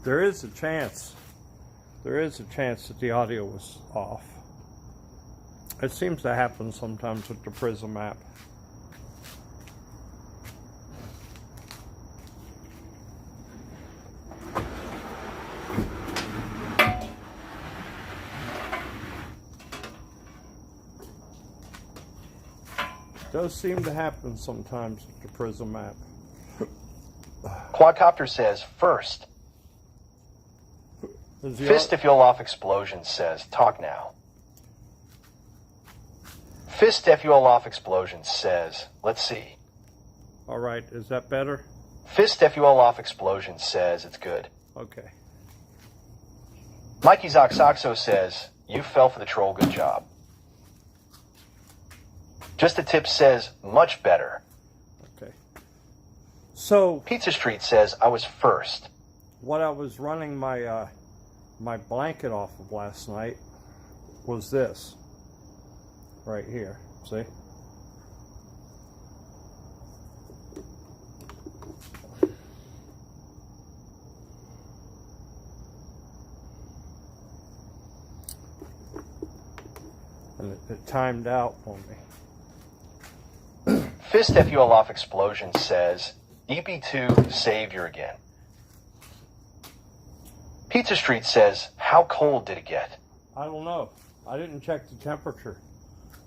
There is a chance. There is a chance that the audio was off. It seems to happen sometimes with the Prism app. It does seem to happen sometimes with the Prism app. Quadcopter says, first. Fist if you'll off explosion says, talk now. Fist if you'll off explosion says, let's see. All right, is that better? Fist if you'll off explosion says, it's good. Okay. Mikey Zoxoxo says, you fell for the troll, good job. Just a Tip says, much better. Okay. So Pizza Street says, I was first. what I was running my my blanket off of last night was this right here. See? And it timed out on me. Fist FUL off explosion says, EP2 savior again. Pizza Street says, how cold did it get? I don't know. I didn't check the temperature.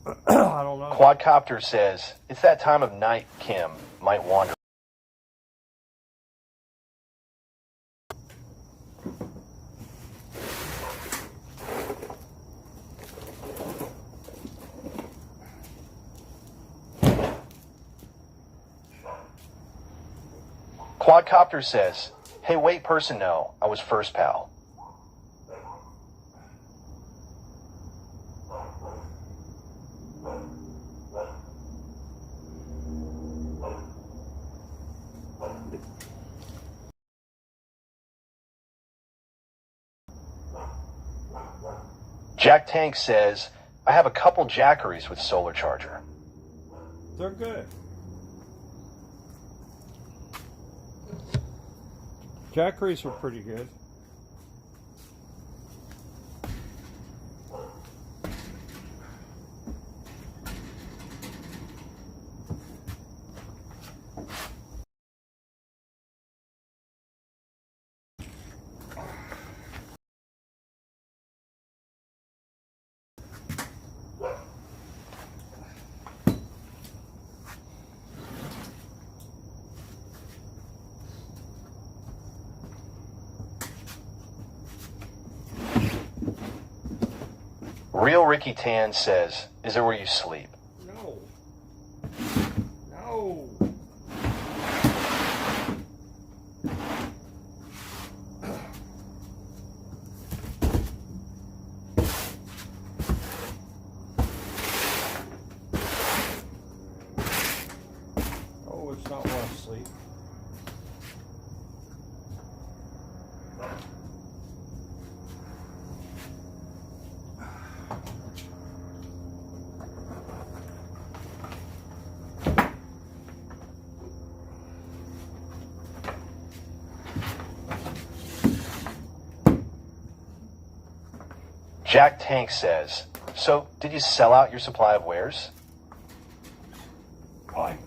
I don't know. Quadcopter says, it's that time of night, Kim, might wander. Quadcopter says, hey, wait, person, no, I was first, pal. Jack Tank says, I have a couple Jackeries with solar charger. They're good. Jackeries are pretty good. Real Ricky Tan says, is it where you sleep? No. No. Oh, it's not where I sleep. Jack Tank says, so did you sell out your supply of wares? I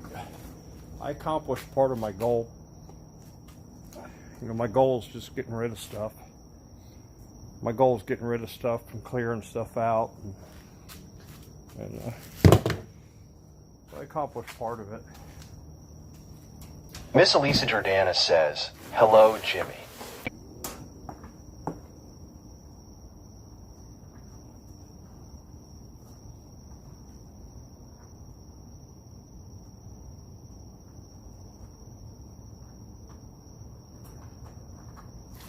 accomplished part of my goal. You know, my goal is just getting rid of stuff. My goal is getting rid of stuff and clearing stuff out. And I accomplished part of it. Miss Elisa Jordana says, hello, Jimmy.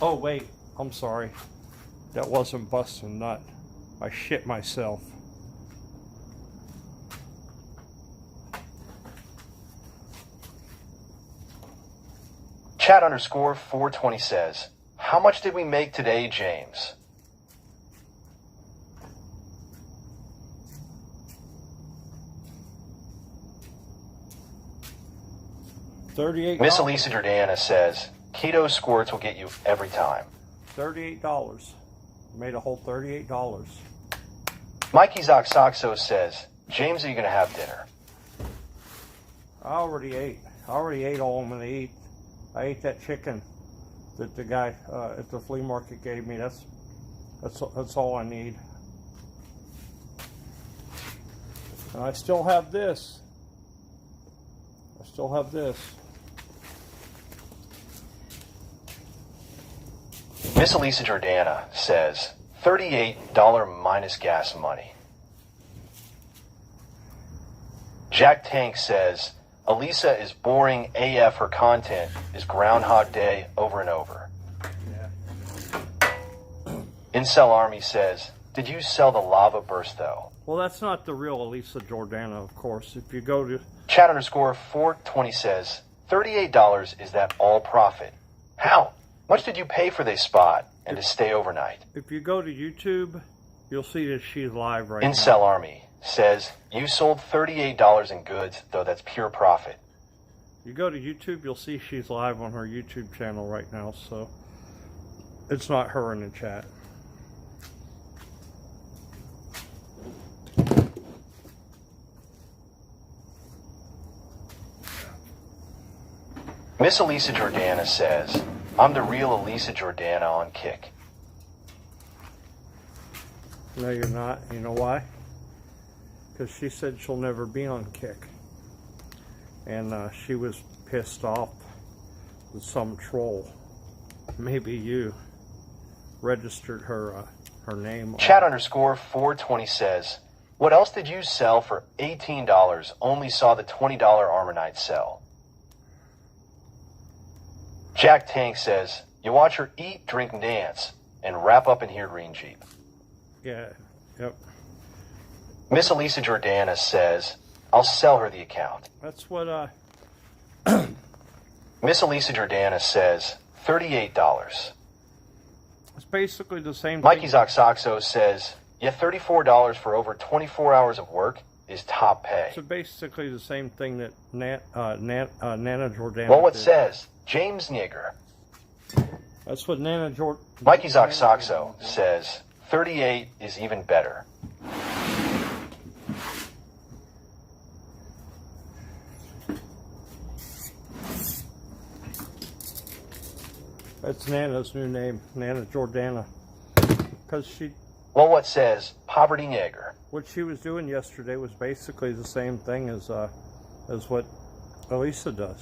Oh, wait, I'm sorry. That wasn't busting nut. I shit myself. Chat underscore 420 says, how much did we make today, James? $38. Miss Elisa Jordana says, keto squirts will get you every time. $38. Made a whole $38. Mikey Zoxoxo says, James, are you going to have dinner? I already ate. I already ate all I'm going to eat. I ate that chicken that the guy at the flea market gave me. That's all I need. And I still have this. I still have this. Miss Elisa Jordana says, $38 minus gas money. Jack Tank says, Elisa is boring AF. Her content is Groundhog Day over and over. Yeah. Incel Army says, did you sell the lava burst though? Well, that's not the real Elisa Jordana, of course. If you go to... Chat underscore 420 says, $38, is that all profit? How much did you pay for this spot and to stay overnight? If you go to YouTube, you'll see that she's live right now. Incel Army says, you sold $38 in goods, though that's pure profit. You go to YouTube, you'll see she's live on her YouTube channel right now, so it's not her in the chat. Miss Elisa Jordana says, I'm the real Elisa Jordana on Kick. No, you're not. You know why? Because she said she'll never be on Kick. And she was pissed off with some troll. Maybe you registered her name. Chat underscore 420 says, what else did you sell for $18? Only saw the $20 Armor Knight sell. Jack Tank says, you watch her eat, drink, and dance, and wrap up in here, Green Jeep. Yeah, yep. Miss Elisa Jordana says, I'll sell her the account. That's what, Miss Elisa Jordana says, $38. it's basically the same Mikey thing. Zoxoxo says, yeah, $34 for over 24 hours of work is top pay. It's basically the same thing that Nana Jordana Well, what did. says James Nigger? That's what Nana Jordana... Mikey Zoxoxo says, 38 is even better. That's Nana's new name, Nana Jordana. Because Well, what says Poverty Nigger? what she was doing yesterday was basically the same thing as what Elisa does.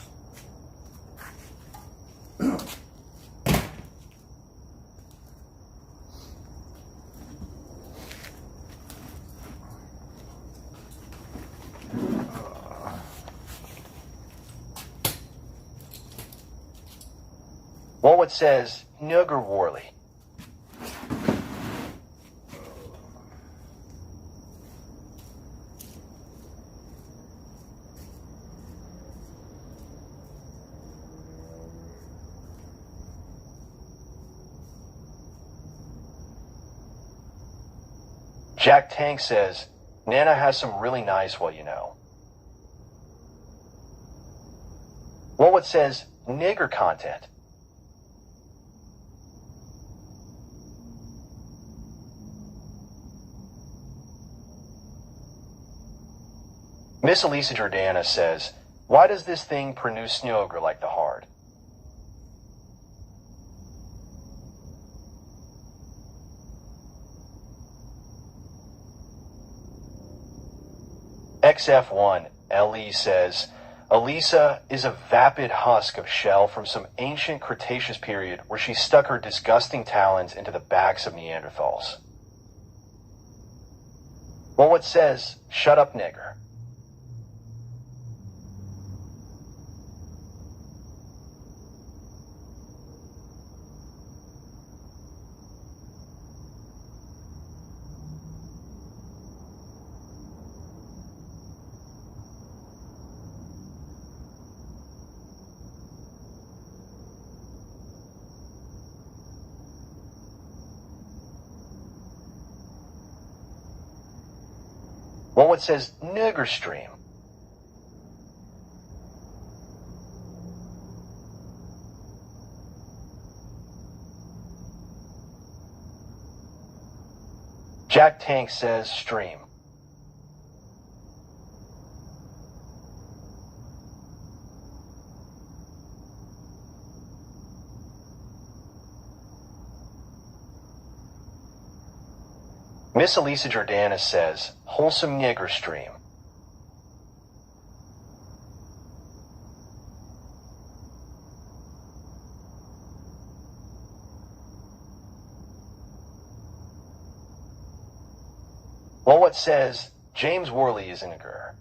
Well, what says Nugger Worley? Jack Tank says, Nana has some really nice, well, you know. Well, what says nigger content? Miss Elisa Jordana says, why does this thing produce snogger like the hard? XF1 LE says, Elisa is a vapid husk of shell from some ancient Cretaceous period where she stuck her disgusting talons into the backs of Neanderthals. Well, what says, shut up, nigger? Well, what says nigger stream? Jack Tank says stream. Miss Elisa Jordanis says, wholesome nigger stream. Well, what says, James Worley is a nigger.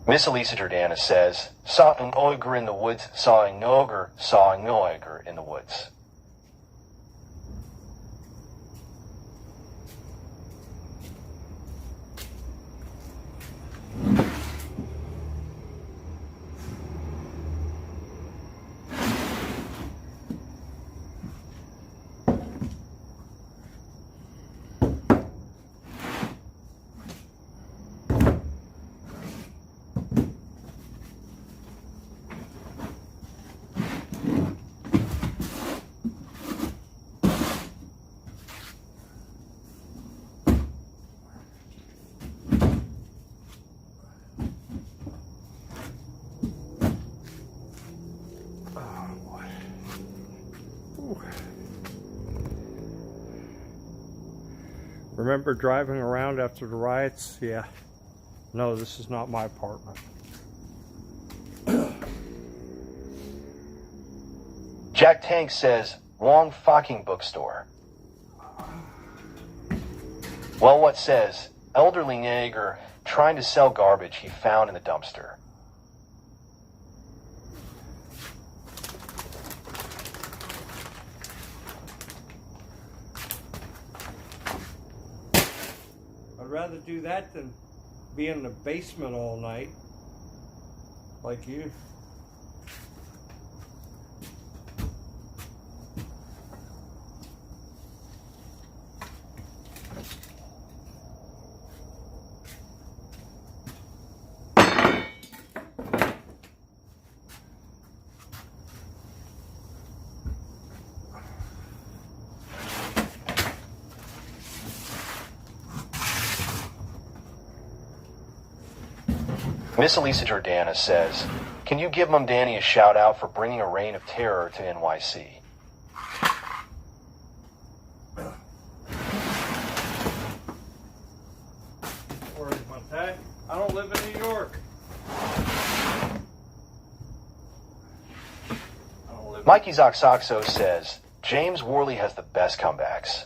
Miss Elisa Jordanis says, saw an ogre in the woods, saw an ogre in the woods. Remember driving around after the riots? Yeah. No, this is not my apartment. Jack Tank says, wrong fucking bookstore. Well, what says, elderly nigger trying to sell garbage he found in the dumpster. I'd rather do that than be in the basement all night, like you. Miss Elisa Jordanis says, can you give Mum Danny a shout out for bringing a reign of terror to NYC? Worried about that? I don't live in New York. Mikey Zoxoxo says, James Worley has the best comebacks.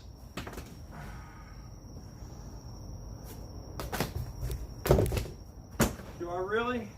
Do I really?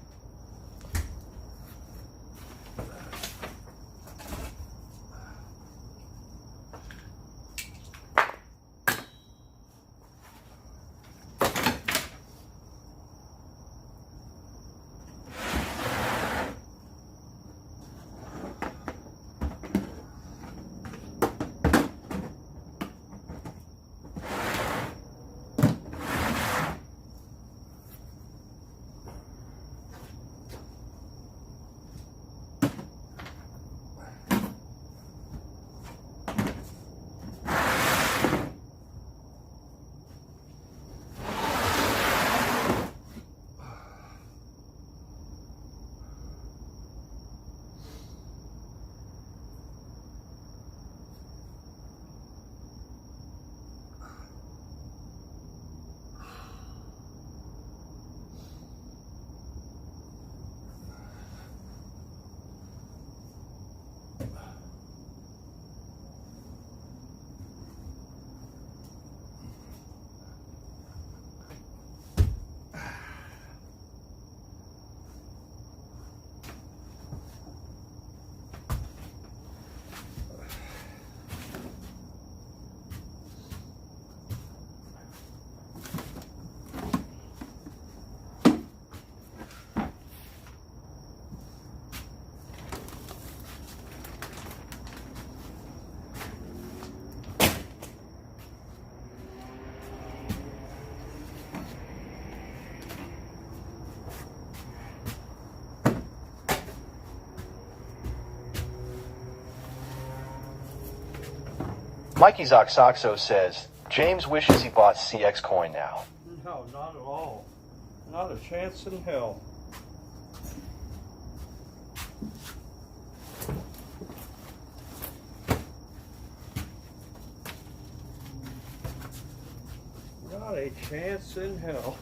Mikey Zoxoxo says, James wishes he bought CX Coin now. No, not at all. Not a chance in hell. Not a chance in hell.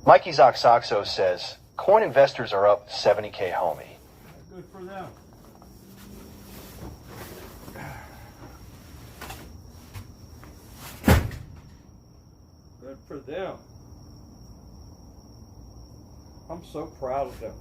Mikey Zoxoxo says, coin investors are up 70K, homie. Good for them. Good for them. I'm so proud of them.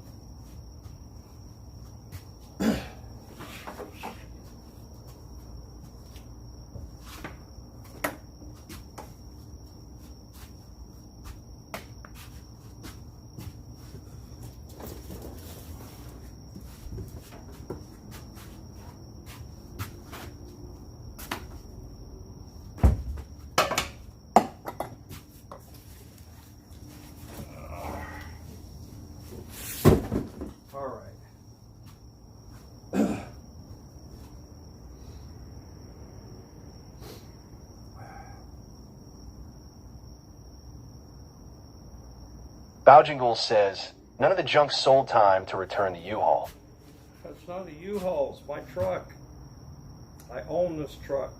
All right. Boujingle says, none of the junk sold time to return the U-Haul. That's not a U-Haul, it's my truck. I own this truck.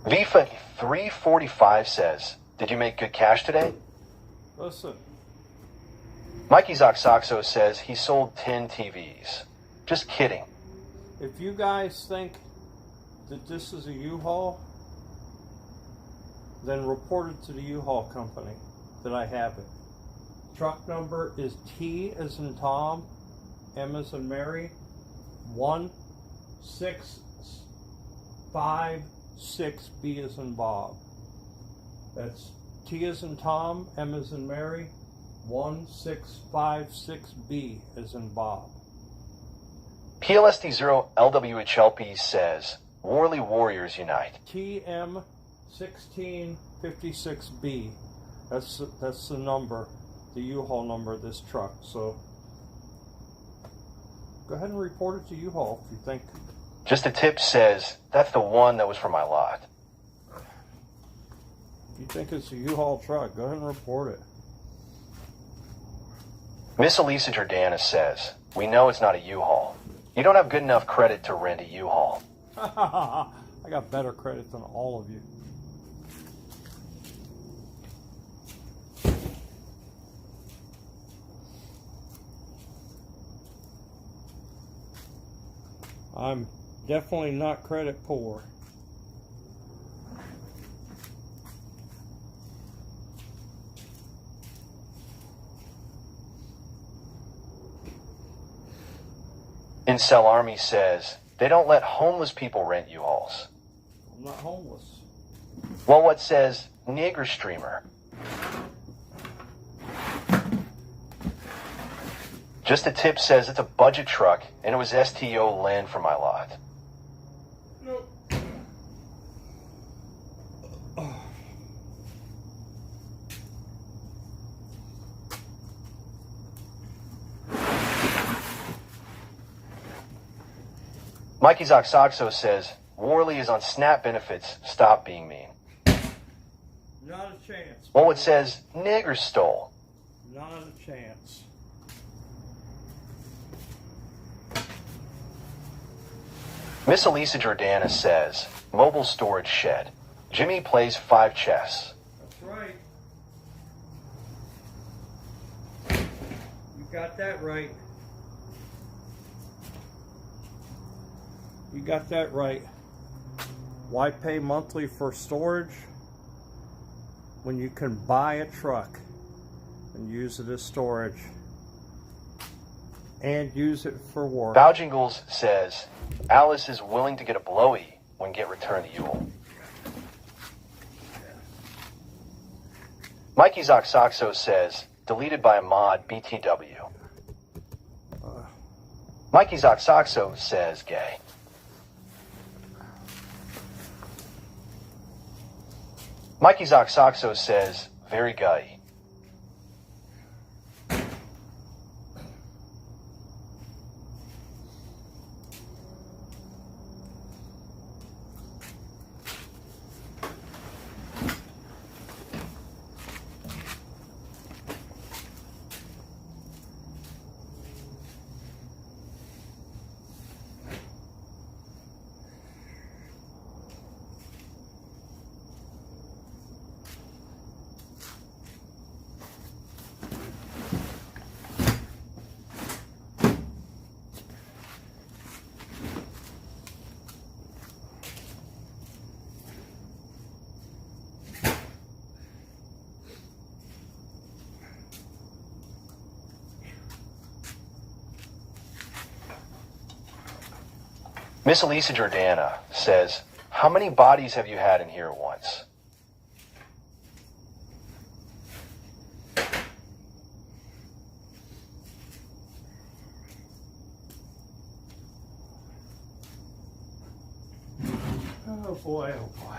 Vifa 345 says, did you make good cash today? Listen, Mikey Zoxoxo says he sold 10 TVs. Just kidding. if you guys think that this is a U-Haul, then report it to the U-Haul company that I have it. Truck number is T as in Tom, M as in Mary, 1656B as in Bob. That's T as in Tom, M as in Mary, 1656B as in Bob. PLSD0LWHLP says, Worley Warriors Unite. TM 1656B. That's the number, the U-Haul number of this truck. So go ahead and report it to U-Haul if you think. Just a Tip says, that's the one that was for my lot. If you think it's a U-Haul truck, go ahead and report it. Miss Elisa Jordana says, we know it's not a U-Haul. You don't have good enough credit to rent a U-Haul. I got better credit than all of you. I'm definitely not credit poor. Incel Army says, they don't let homeless people rent U-Hauls. I'm not homeless. Well, what says nigger streamer? Just a Tip says it's a budget truck and it was STO land for my lot. Nope. Mikey Zoxoxo says, Worley is on SNAP benefits. Stop being mean. Not a chance. Well, it says nigger stole. Not a chance. Miss Elisa Jordana says, mobile storage shed. Jimmy plays 5 chess. That's right. You got that right. You got that right. Why pay monthly for storage when you can buy a truck and use it as storage and use it for work? Boujingles says Alice is willing to get a blowy when get return the Yule. Mikey Zoxoxo says deleted by a mod BTW. Mikey Zoxoxo says gay. Mikey Zoxoxo says very gay. Miss Elisa Jordana says, how many bodies have you had in here at once? Oh boy, oh boy.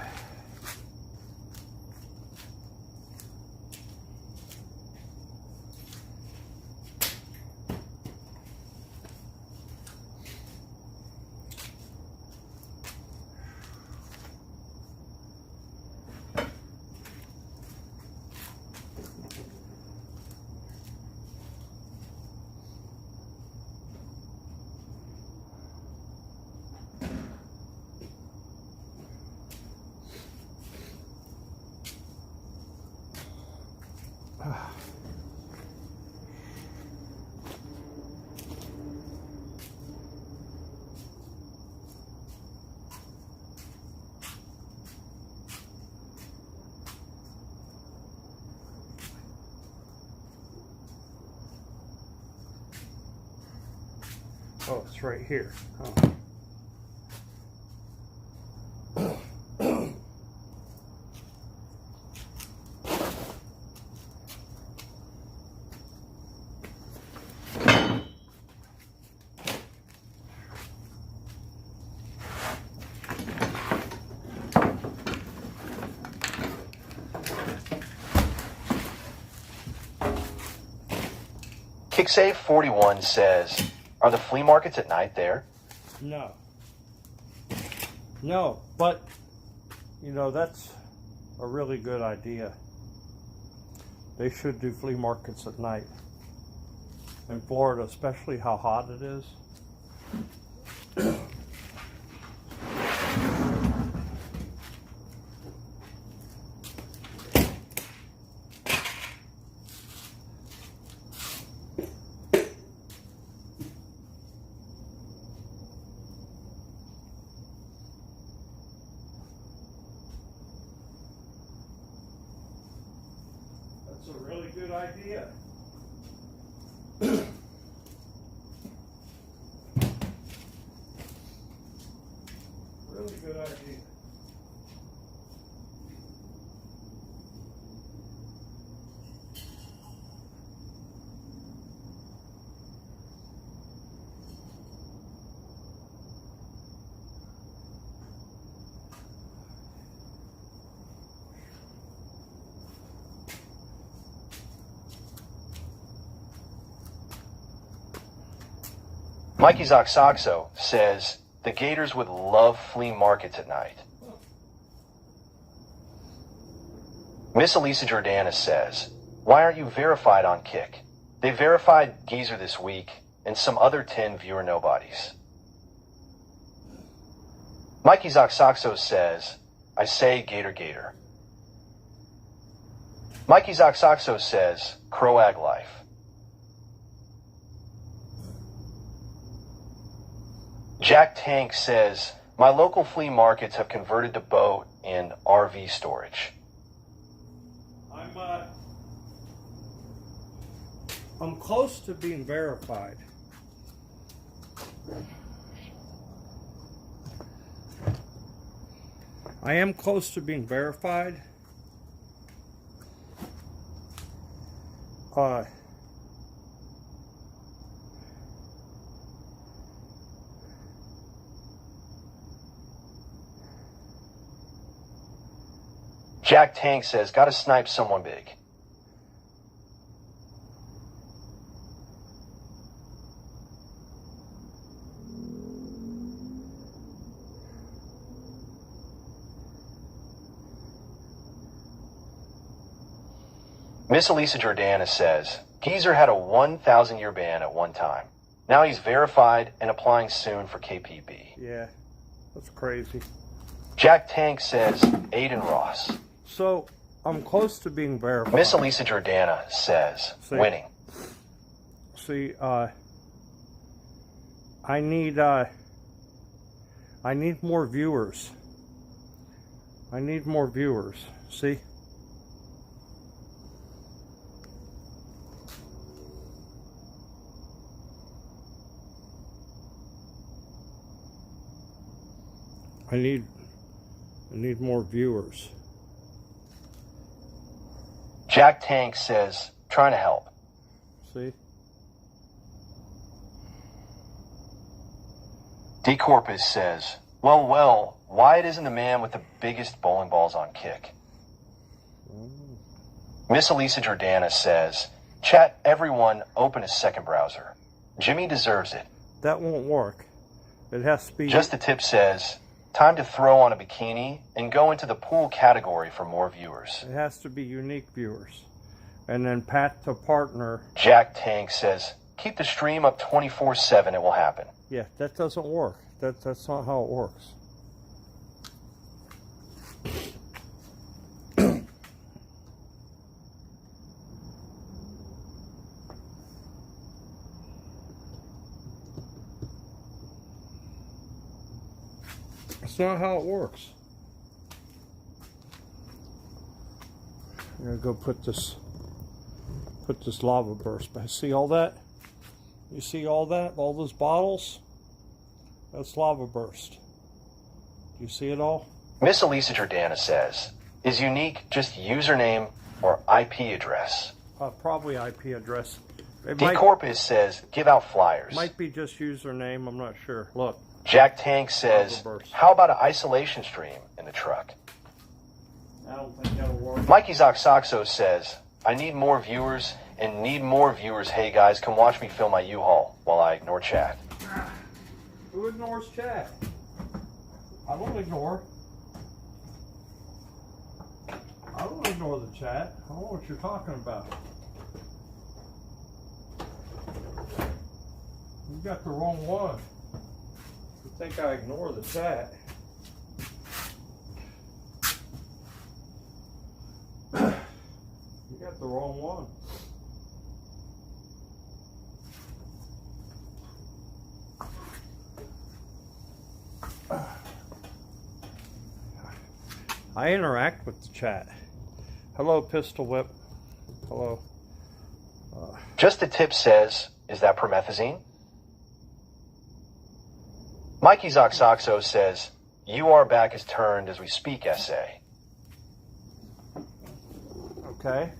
Oh, it's right here. Oh. Kicksave41 says, are the flea markets at night there? No. No, but, you know, that's a really good idea. They should do flea markets at night. In Florida, especially how hot it is. That's a really good idea. Really good idea. Mikey Zoxoxo says the Gators would love flea markets at night. Miss Elisa Jordana says, why aren't you verified on Kick? They verified Geezer this week and some other 10 viewer nobodies. Mikey Zoxoxo says, I say Gator Gator. Mikey Zoxoxo says, Croag life. Jack Tank says, my local flea markets have converted to boat in RV storage. I'm close to being verified. I am close to being verified. Jack Tank says, gotta snipe someone big. Miss Elisa Jordana says, Geezer had a 1,000-year ban at one time. Now he's verified and applying soon for KPB. Yeah, that's crazy. Jack Tank says, Aiden Ross. So, I'm close to being verified. Miss Elisa Jordana says, winning. See, I need more viewers. I need more viewers. See? I need more viewers. Jack Tank says, trying to help. See? D Corpus says, well, Wyatt isn't the man with the biggest bowling balls on kick. Miss Elisa Jordana says, chat everyone open a second browser. Jimmy deserves it. That won't work. It has to be... Just the Tip says, time to throw on a bikini and go into the pool category for more viewers. It has to be unique viewers. And then Pat to partner. Jack Tank says, keep the stream up 24/7, it will happen. Yeah, that doesn't work. That's not how it works. That's not how it works. I'm gonna go put this lava burst back. See all that? You see all that? All those bottles? That's lava burst. Do you see it all? Miss Elisa Jordana says, is unique just username or IP address? Probably IP address. D Corpus says, give out flyers. Might be just username, I'm not sure. Look. Jack Tank says, how about an isolation stream in the truck? I don't think that'll work. Mikey Zoxoxo says, I need more viewers and need more viewers. Hey guys, come watch me fill my U-Haul while I ignore chat. Who ignores chat? I don't ignore. I don't ignore the chat. I don't know what you're talking about. You got the wrong one. You think I ignore the chat? You got the wrong one. I interact with the chat. Hello, Pistol Whip. Hello. Just the Tip says, is that promethazine? Mikey Zoxoxo says, you are back is turned as we speak essay. Okay.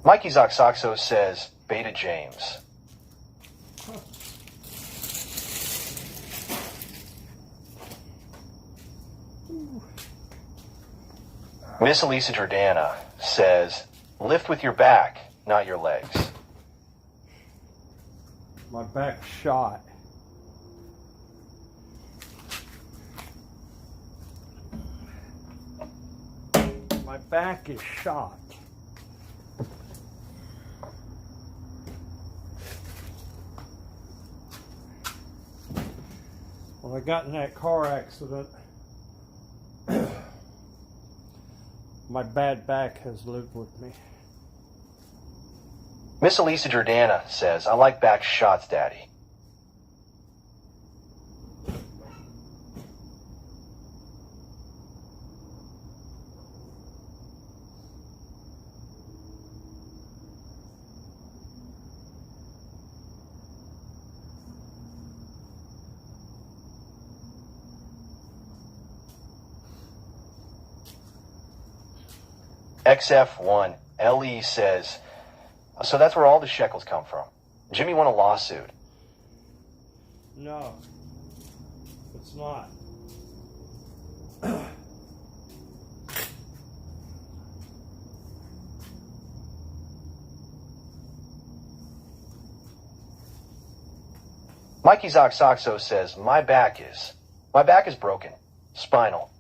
Mikey Zoxoxo says Beta James. Miss Elisa Jordana says, lift with your back, not your legs. My back's shot. My back is shot. When I got in that car accident, my bad back has lived with me. Miss Elisa Jordana says, I like back shots, Daddy. XF1 LE says, so that's where all the shekels come from. Jimmy won a lawsuit. No, it's not. Mikey Zoxoxo says, my back is broken. Spinal.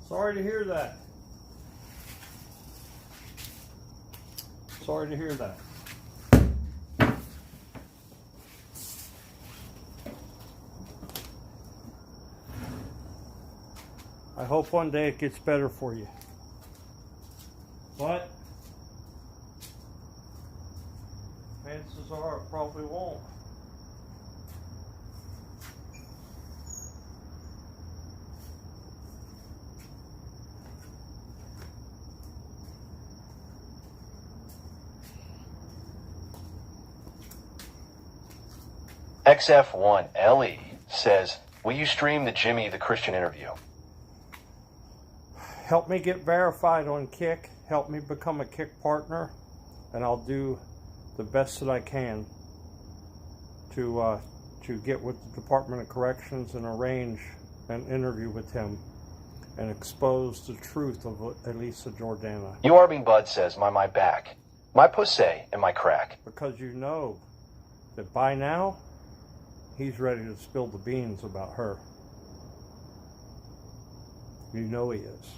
Sorry to hear that. Sorry to hear that. I hope one day it gets better for you. But chances are it probably won't. XF1 LE says, will you stream the Jimmy the Christian interview? Help me get verified on Kick. Help me become a Kick partner, and I'll do the best that I can to get with the Department of Corrections and arrange an interview with him and expose the truth of Elisa Jordana. URBing Bud says, my back, my pussy, and my crack. Because you know that by now, he's ready to spill the beans about her. You know he is.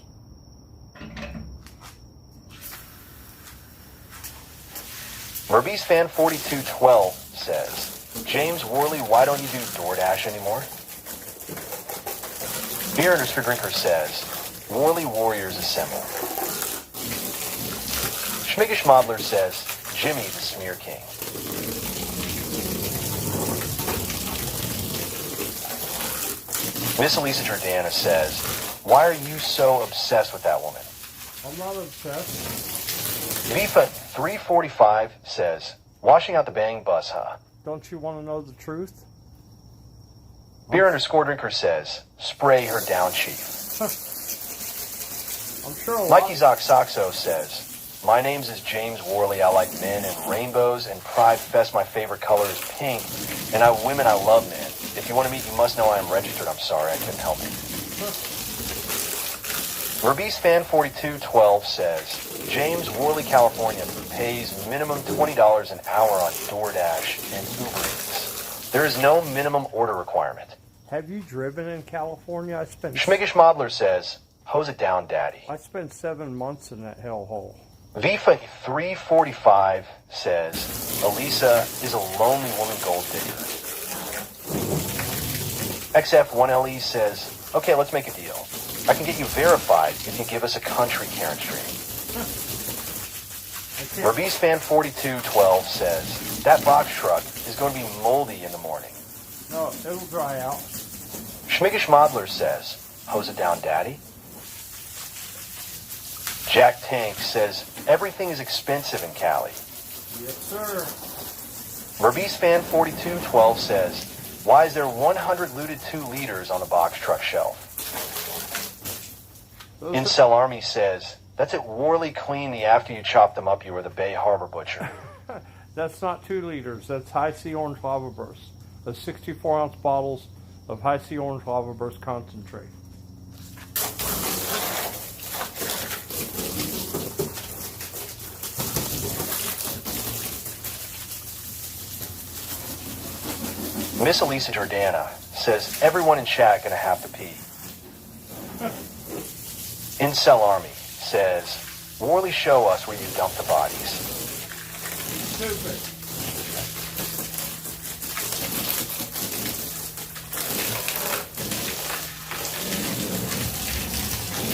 Merbees Fan 4212 says, James Worley, why don't you do DoorDash anymore? Beer Underscore Drinker says, Worley Warriors assemble. Schmiggish Modler says, Jimmy the Smear King. Miss Elisa Jordana says, why are you so obsessed with that woman? I'm not obsessed. Vifa 345 says, washing out the bang bus, huh? Don't you want to know the truth? Beer Underscore Drinker says, spray her down, chief. I'm sure Mikey Zoxoxo says, my name's is James Worley. I like men and rainbows and Pride Fest. My favorite color is pink. And women, I love men. If you want to meet, you must know I am registered. I'm sorry, I couldn't help you. Merbees Fan 4212 says, James Worley, California pays minimum $20 an hour on DoorDash and Uber Eats. There is no minimum order requirement. Have you driven in California? Schmiggish Modler says, hose it down, Daddy. I spent 7 months in that hellhole. Vifa 345 says, Elisa is a lonely woman gold digger. XF1LE says, okay, let's make a deal. I can get you verified if you give us a country Karen stream. Merbees Fan 4212 says, that box truck is going to be moldy in the morning. No, it'll dry out. Schmiggish Modler says, Hose it down, Daddy. Jack Tank says, everything is expensive in Cali. Yes, sir. Merbees Fan 4212 says, why is there 100 looted 2 liters on the box truck shelf? Incel Army says, that's at Worley Clean the after you chop them up you were the Bay Harbor butcher. That's not 2 liters. That's High C Orange Lava Burst. That's 64-ounce bottles of High C Orange Lava Burst concentrate. Miss Elisa Jordana says, everyone in chat gonna have to pee. Incel Army says, Worley, show us where you dump the bodies. Stupid.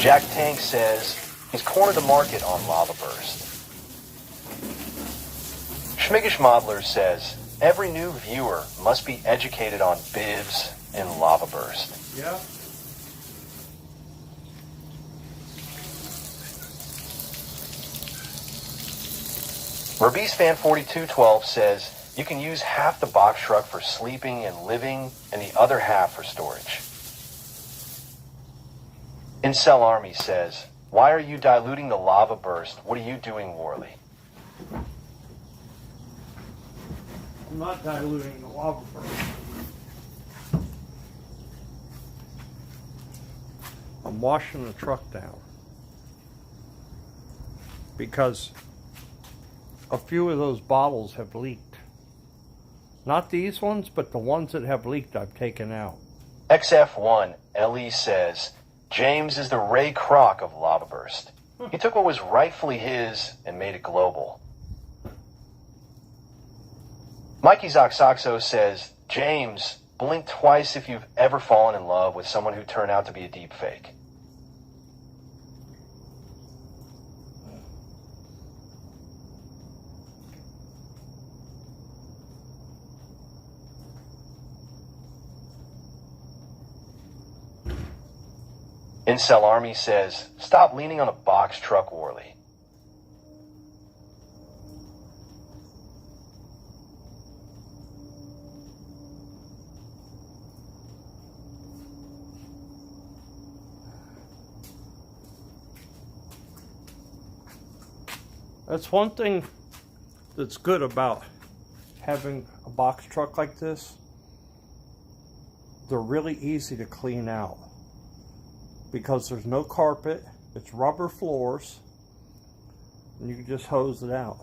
Jack Tank says, he's cornered the market on Lava Burst. Schmiggish Modeler says, every new viewer must be educated on bibs and Lava Burst. Yeah. Merbees Fan 4212 says, you can use half the box truck for sleeping and living and the other half for storage. Incel Army says, why are you diluting the Lava Burst? What are you doing, Worley? I'm not diluting the lava burst. I'm washing the truck down. Because a few of those bottles have leaked. Not these ones, but the ones that have leaked I've taken out. XF1 LE says, James is the Ray Kroc of Lava Burst. He took what was rightfully his and made it global. Mikey Zoxoxo says, James, blink twice if you've ever fallen in love with someone who turned out to be a deep fake. Incel Army says, stop leaning on a box truck, Worley. That's one thing that's good about having a box truck like this. They're really easy to clean out because there's no carpet, it's rubber floors, and you can just hose it out.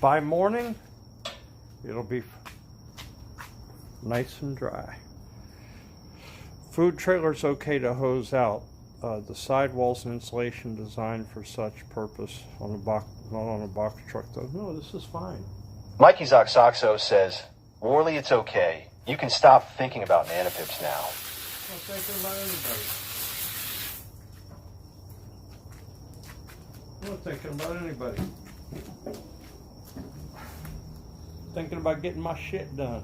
By morning, it'll be nice and dry. Food trailer's okay to hose out. The sidewalls and insulation designed for such purpose on a box, not on a box truck though. No, this is fine. Mikey Zoxoxo says, Worley, it's okay. You can stop thinking about nanopips now. I'm not thinking about anybody. I'm not thinking about anybody. Thinking about getting my shit done.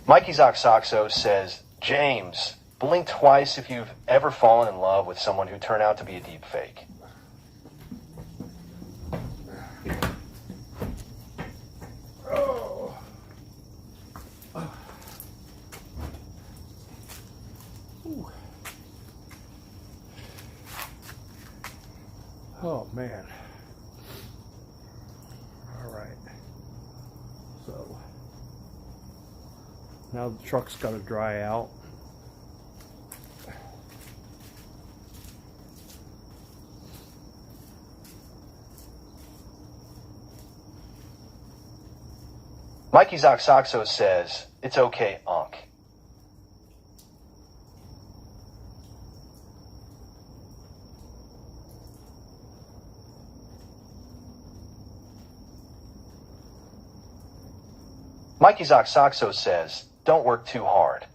Mikey Zoxoxo says, James, blink twice if you've ever fallen in love with someone who turned out to be a deep fake. Oh. Ooh. Oh man. All right. So now the truck's got to dry out. Mikey Zoxoxo says, it's okay, Unc. Mikey Zoxoxo says, don't work too hard.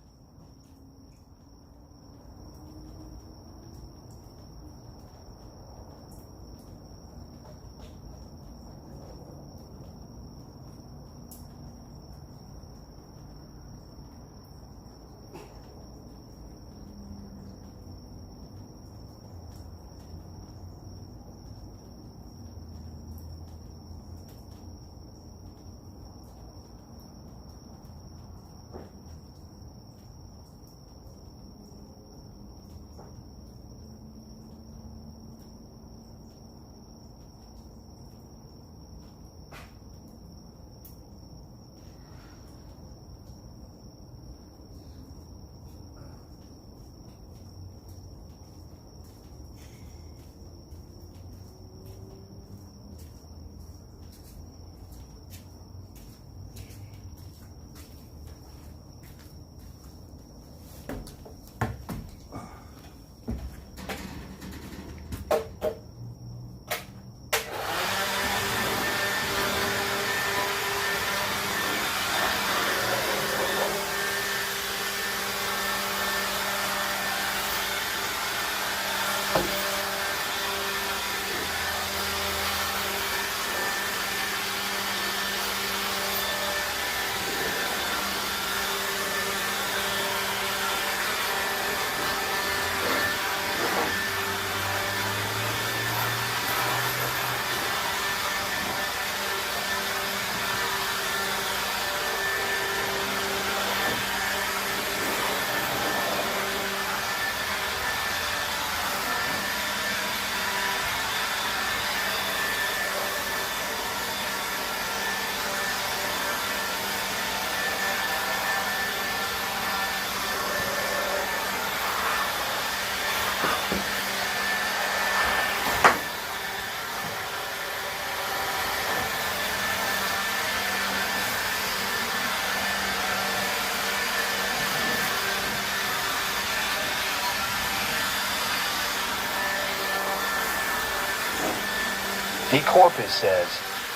D. Corpus says,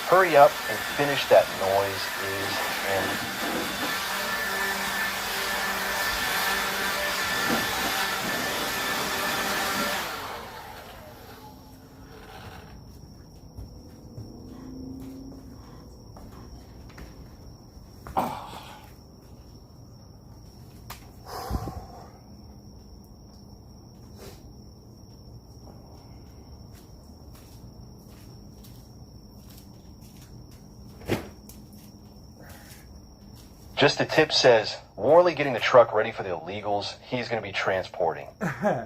hurry up and finish that noise is in. Just a tip says, Worley getting the truck ready for the illegals he's going to be transporting. No,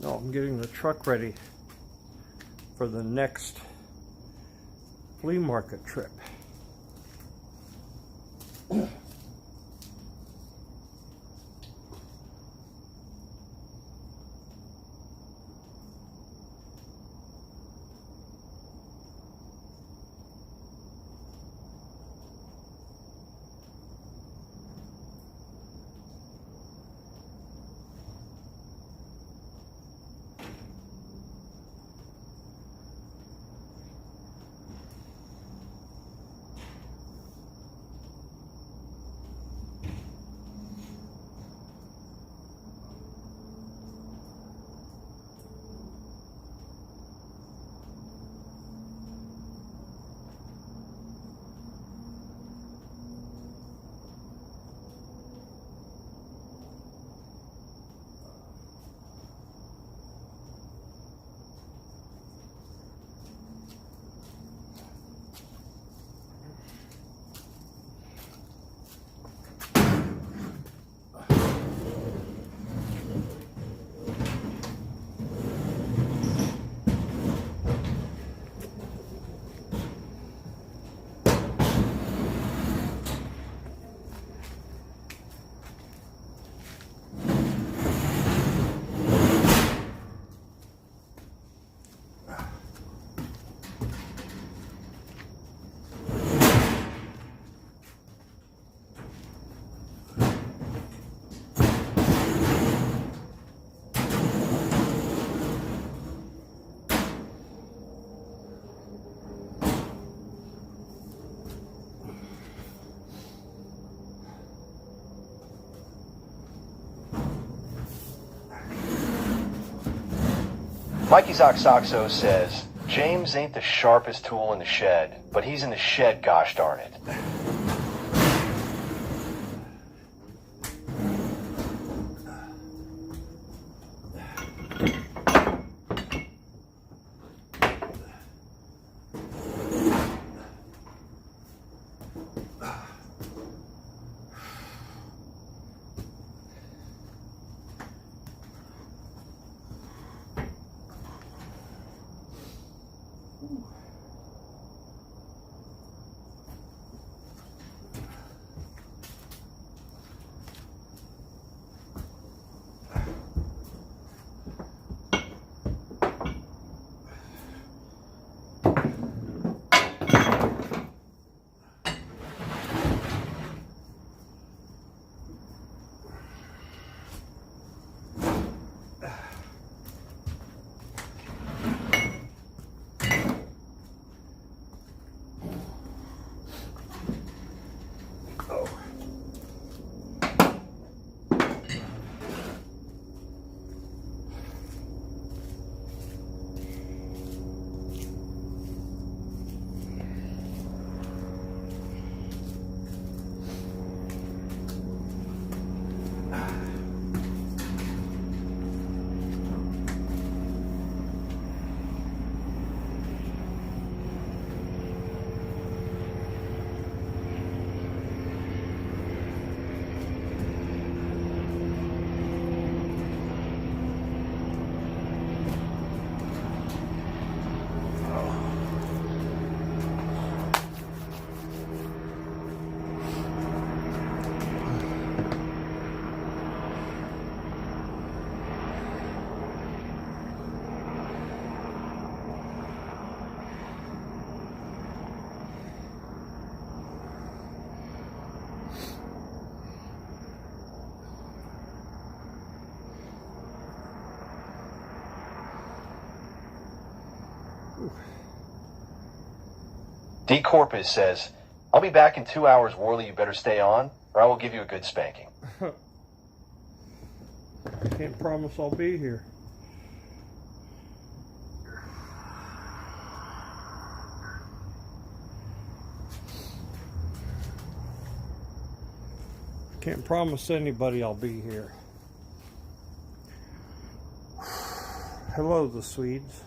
I'm getting the truck ready for the next flea market trip. Mikey Zoxoxo says, James ain't the sharpest tool in the shed, but he's in the shed, gosh darn it. D. Corpus says, I'll be back in 2 hours, Worley. You better stay on, or I will give you a good spanking. I can't promise I'll be here. Can't promise anybody I'll be here. Hello, the Swedes.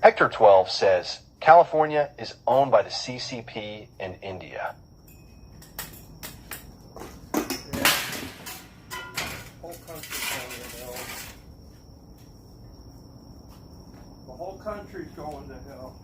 Hector 12 says, California is owned by the CCP in India. Yeah. Whole country's going to hell. The whole country's going to hell.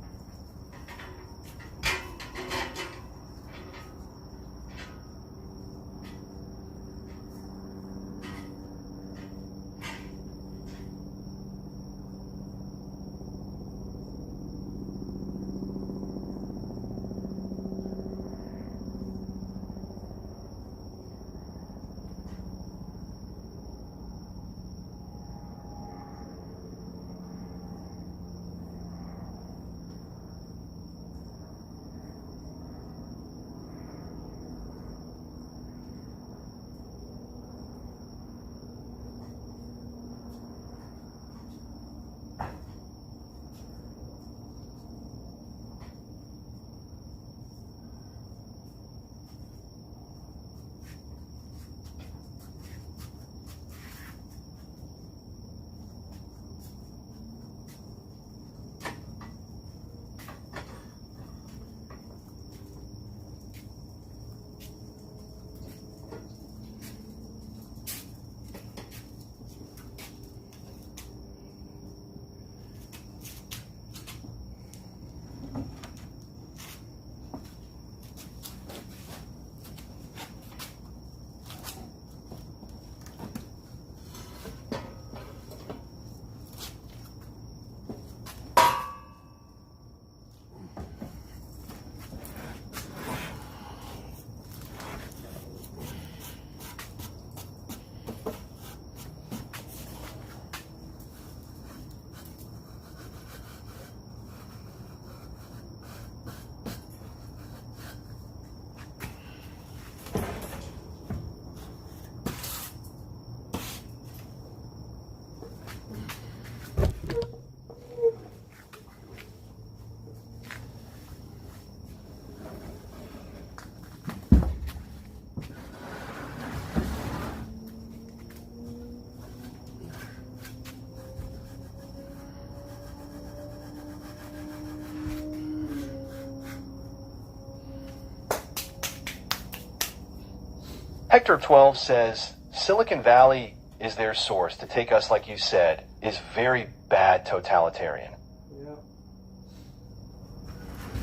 Hector 12 says, Silicon Valley is their source. To take us, like you said, is very bad totalitarian. Yeah.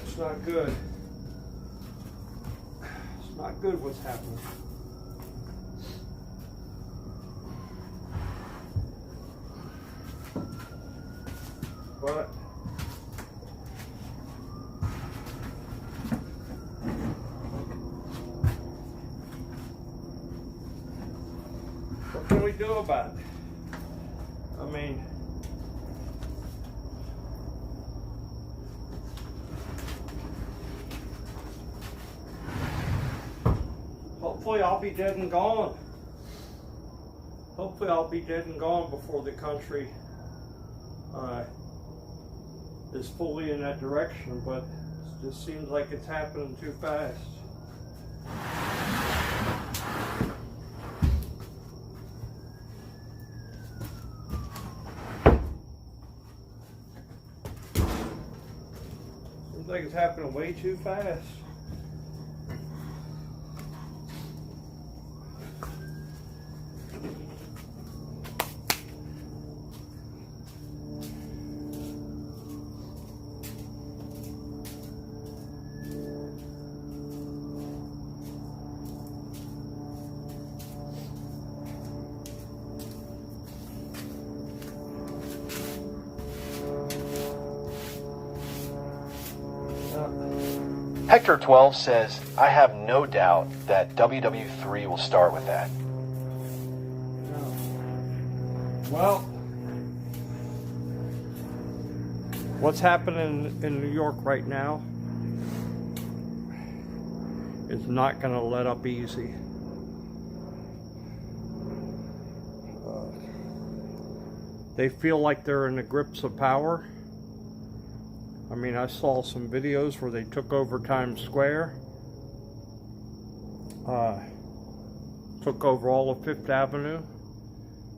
It's not good. It's not good what's happening. But what can we do about it? I mean, hopefully I'll be dead and gone. Hopefully I'll be dead and gone before the country is fully in that direction, but it just seems like it's happening too fast. Seems like it's happening way too fast. Hector 12 says, I have no doubt that WW3 will start with that. Well, what's happening in New York right now is not going to let up easy. They feel like they're in the grips of power. I mean, I saw some videos where they took over Times Square, took over all of Fifth Avenue,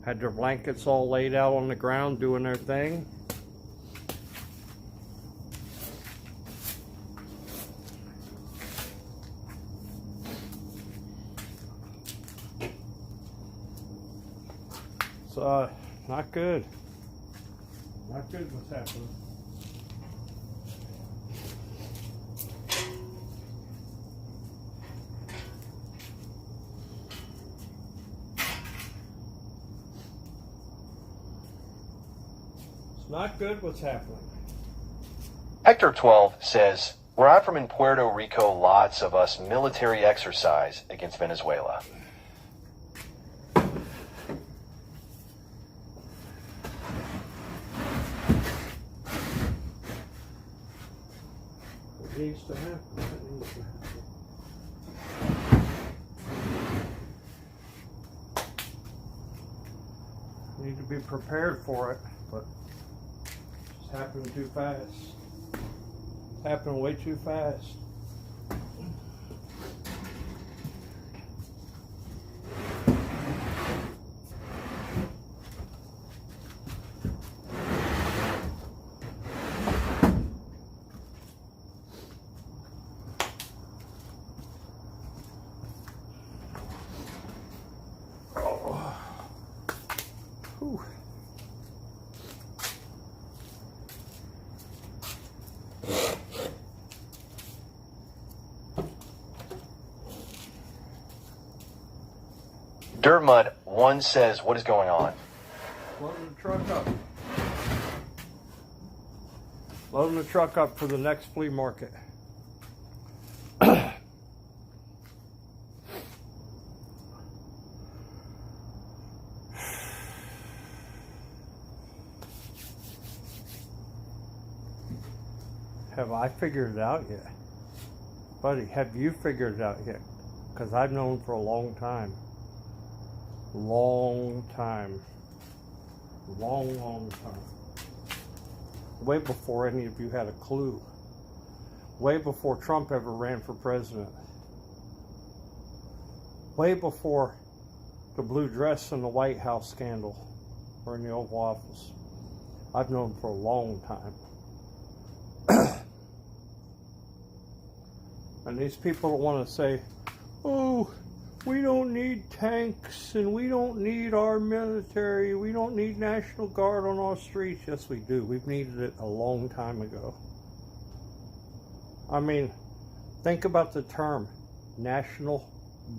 had their blankets all laid out on the ground doing their thing. not good. Not good what's happening. It's not good what's happening. Hector 12 says, where I'm from in Puerto Rico, lots of us military exercise against Venezuela. It needs to happen. It needs to happen. Need to be prepared for it, but it's happening too fast. It's happening way too fast. Whew. Dirt Mud 1 says, what is going on? Loading the truck up. Loading the truck up for the next flea market. Have I figured it out yet? Buddy, have you figured it out yet? Because I've known for a long time. Long time. Long time. Way before any of you had a clue. Way before Trump ever ran for president. Way before the blue dress and the White House scandal or in the Oval Office. I've known for a long time. And these people want to say, oh, we don't need tanks and we don't need our military. We don't need National Guard on our streets. Yes, we do. We've needed it a long time ago. I mean, think about the term National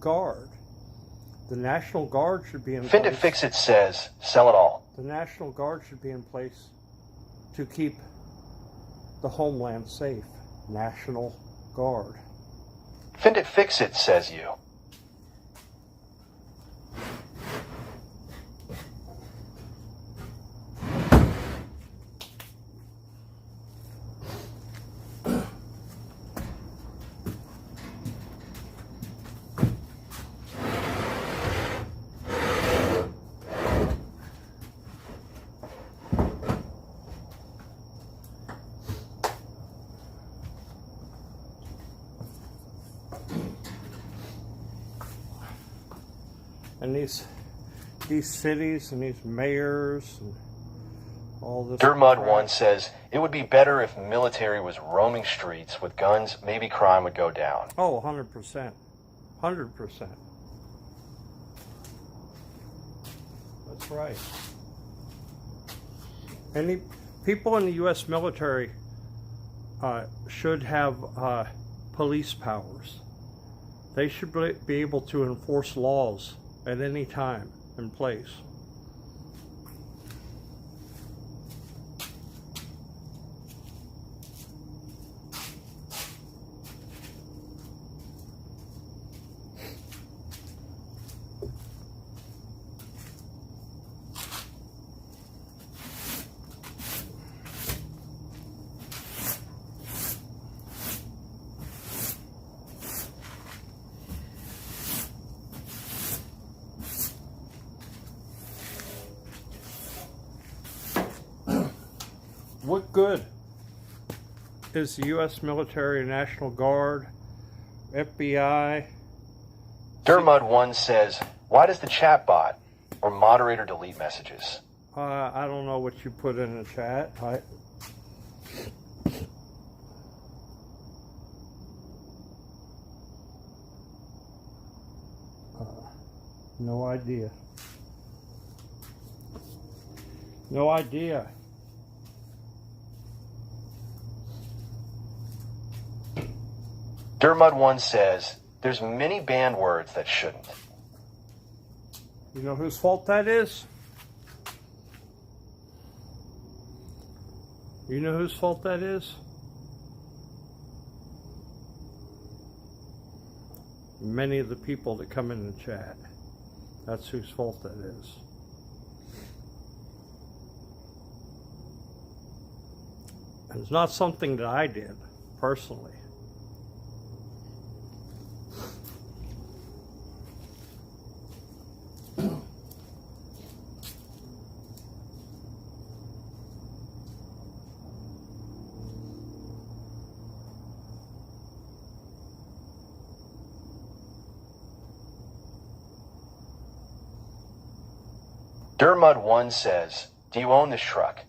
Guard. The National Guard should be in place. Finda Fix It says, sell it all. The National Guard should be in place to keep the homeland safe. National Guard. Finda Fix It says you. And these cities and these mayors and all this. Dirt Mud 1 says, it would be better if military was roaming streets with guns, maybe crime would go down. Oh, 100%. 100%. That's right. Any people in the U.S. military should have police powers. They should be able to enforce laws at any time and place. What good is the U.S. military, National Guard, FBI? Dirt Mud 1 says, why does the chat bot or moderator delete messages? I don't know what you put in the chat. No idea. No idea. Dirtmud1 says, there's many banned words that shouldn't. You know whose fault that is? You know whose fault that is? Many of the people that come in the chat. That's whose fault that is. And it's not something that I did personally. Dirtmud1 says, do you own this truck?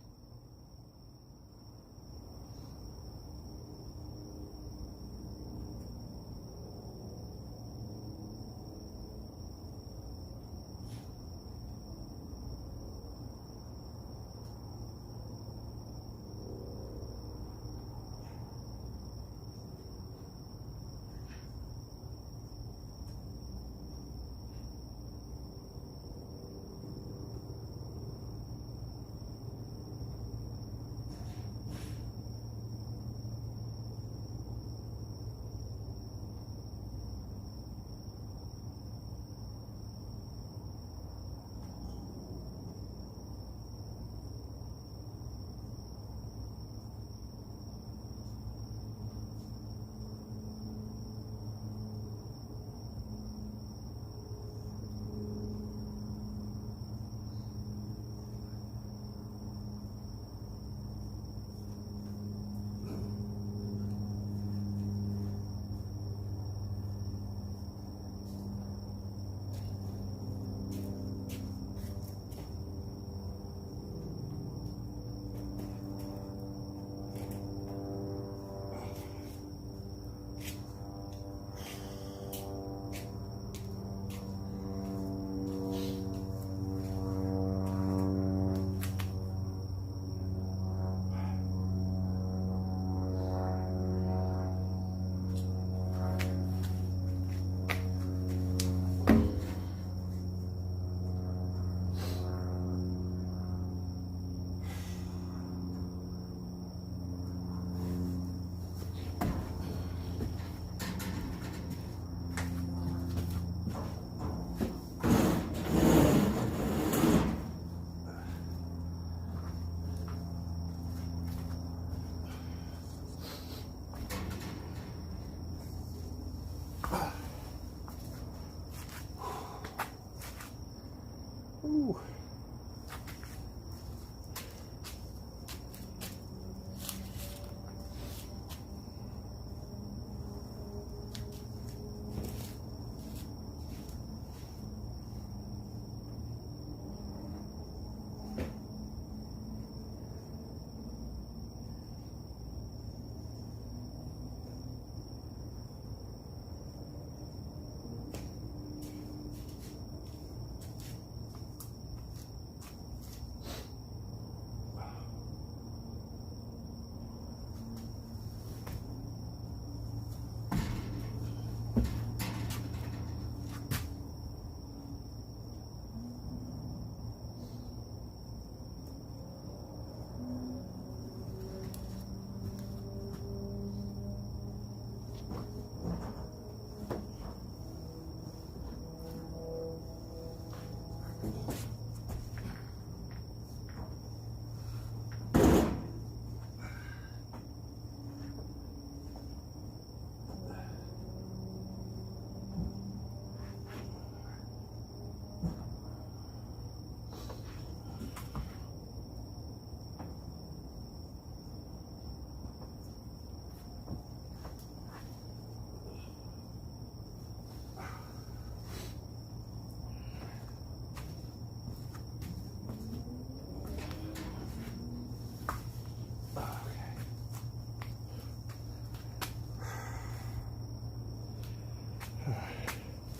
Ooh.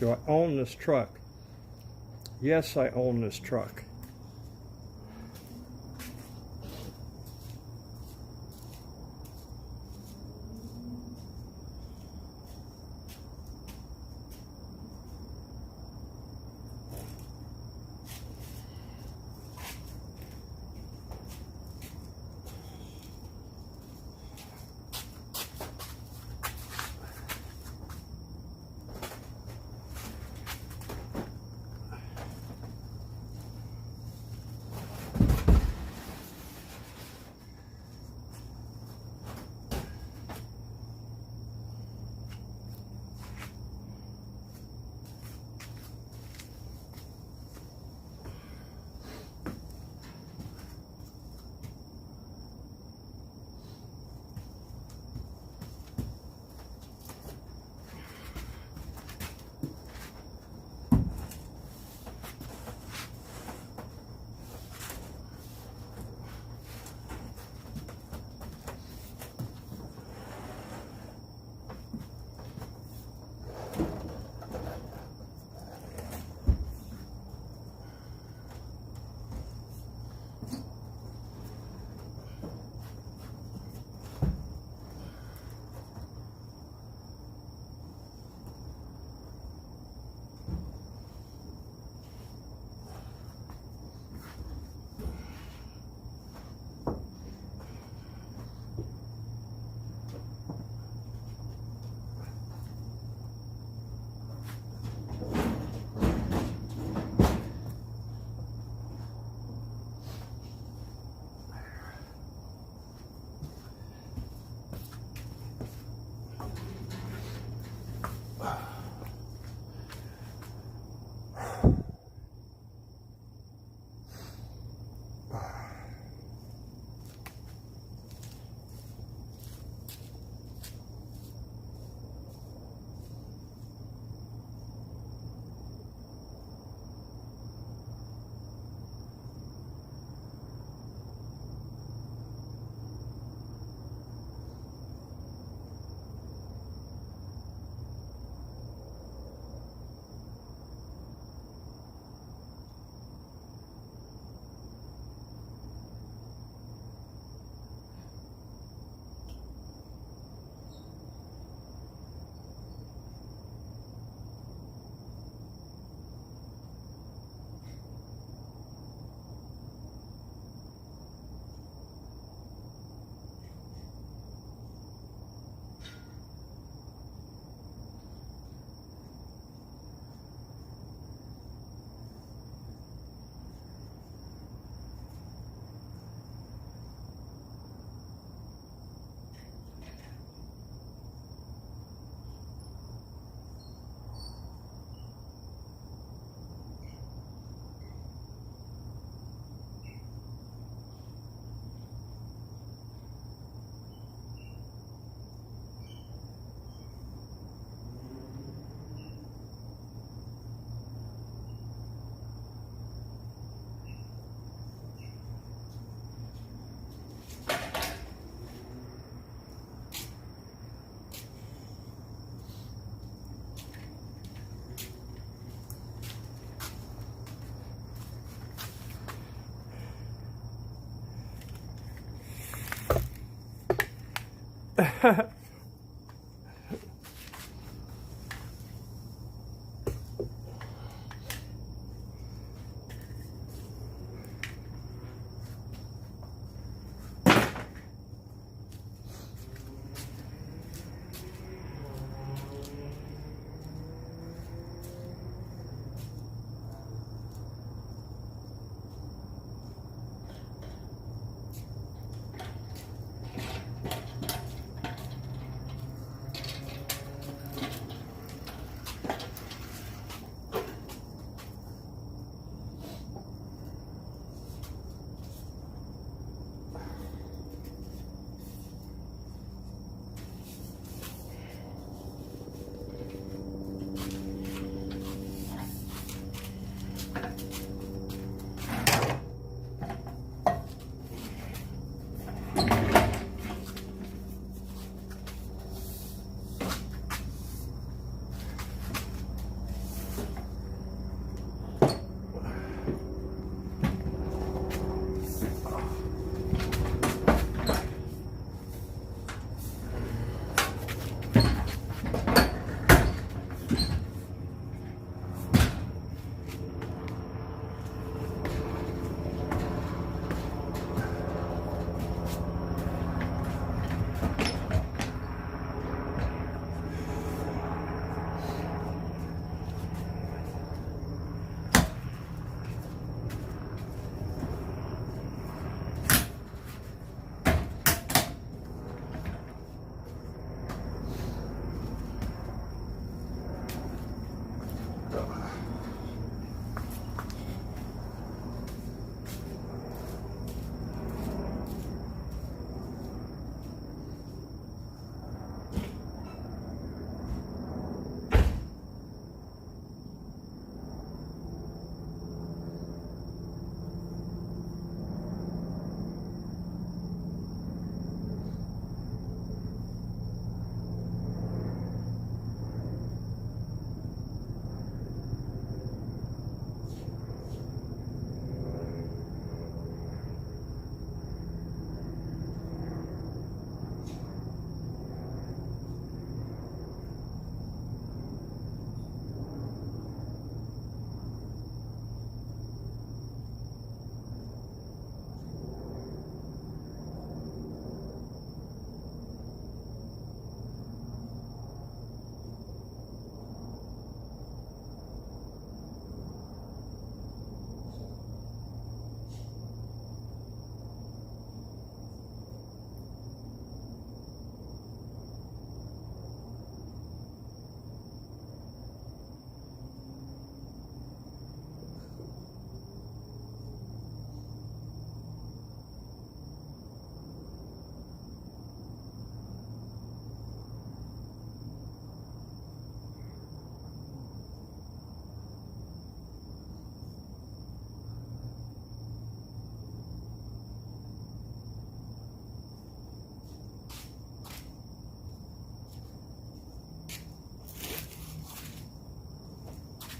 Do I own this truck? Yes, I own this truck.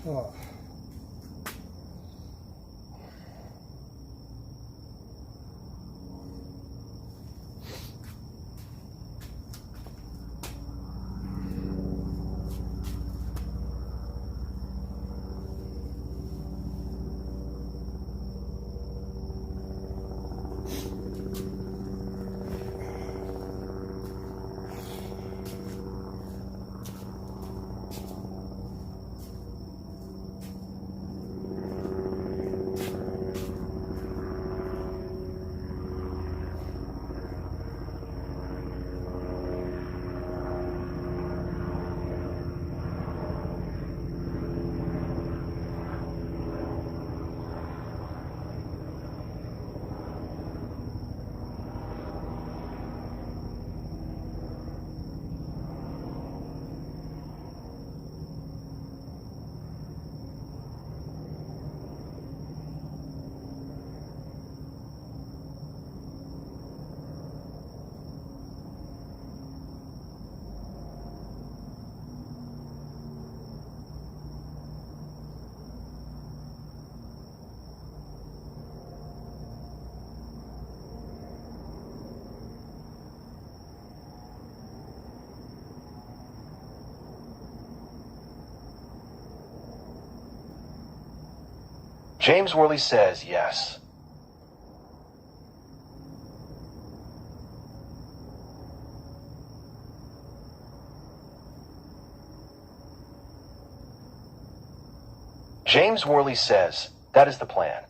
Oh. James Worley says yes. James Worley says that is the plan.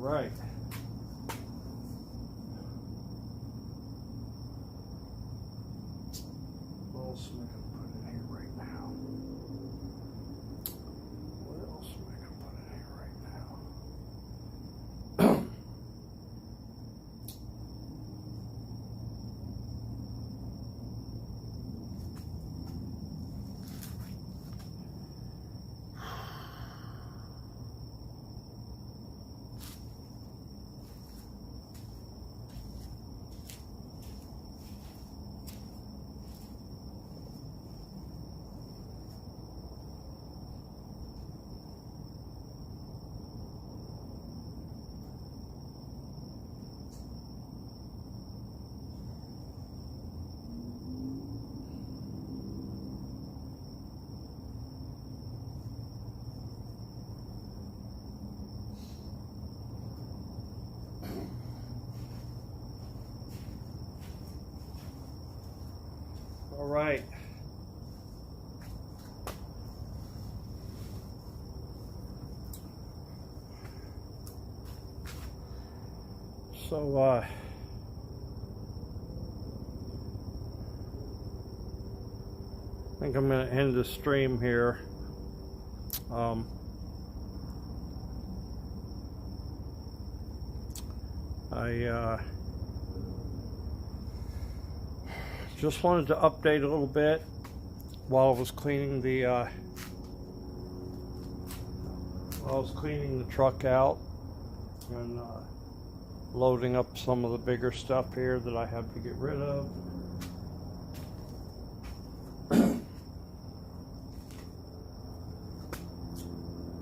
right. What else am I going to put in here right now? What else am I going to put in here right now? All right. So, I think I'm going to end the stream here. I just wanted to update a little bit while I was cleaning the truck out and loading up some of the bigger stuff here that I have to get rid of.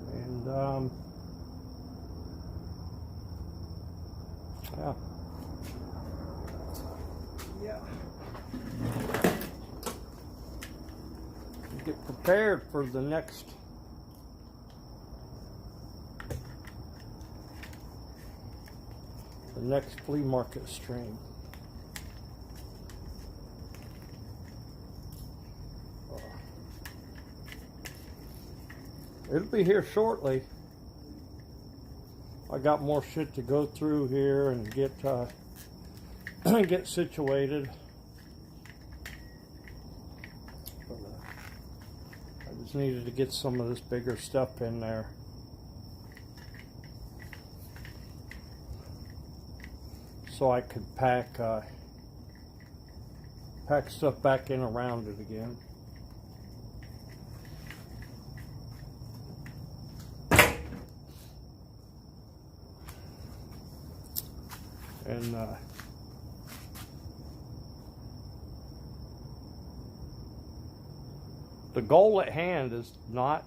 And yeah. Get prepared for the next flea market stream. It'll be here shortly. I got more shit to go through here and get get situated. But, I just needed to get some of this bigger stuff in there. So I could pack stuff back in around it again. And the goal at hand is not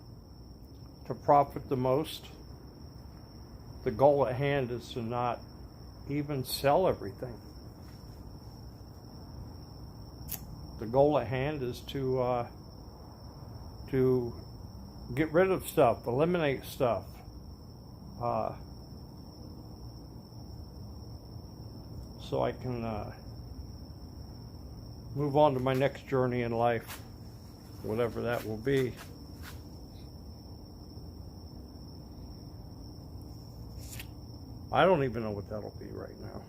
to profit the most. The goal at hand is to not even sell everything. The goal at hand is to get rid of stuff, eliminate stuff, so I can move on to my next journey in life, whatever that will be. I don't even know what that'll be right now.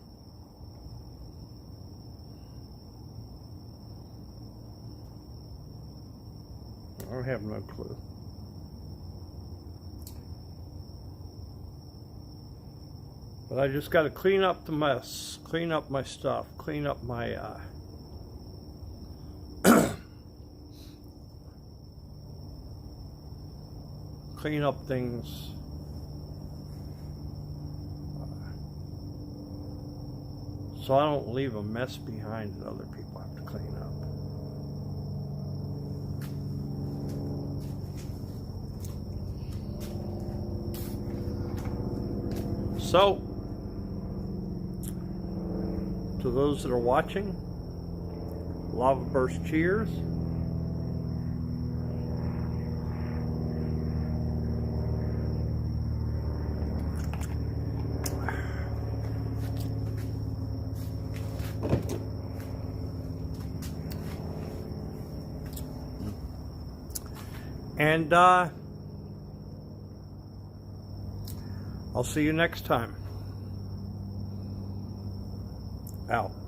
I have no clue. But I just got to clean up the mess, clean up my stuff, clean up my clean up things. So I don't leave a mess behind that other people have to clean up. So, to those that are watching, lava burst cheers. And I'll see you next time. Out.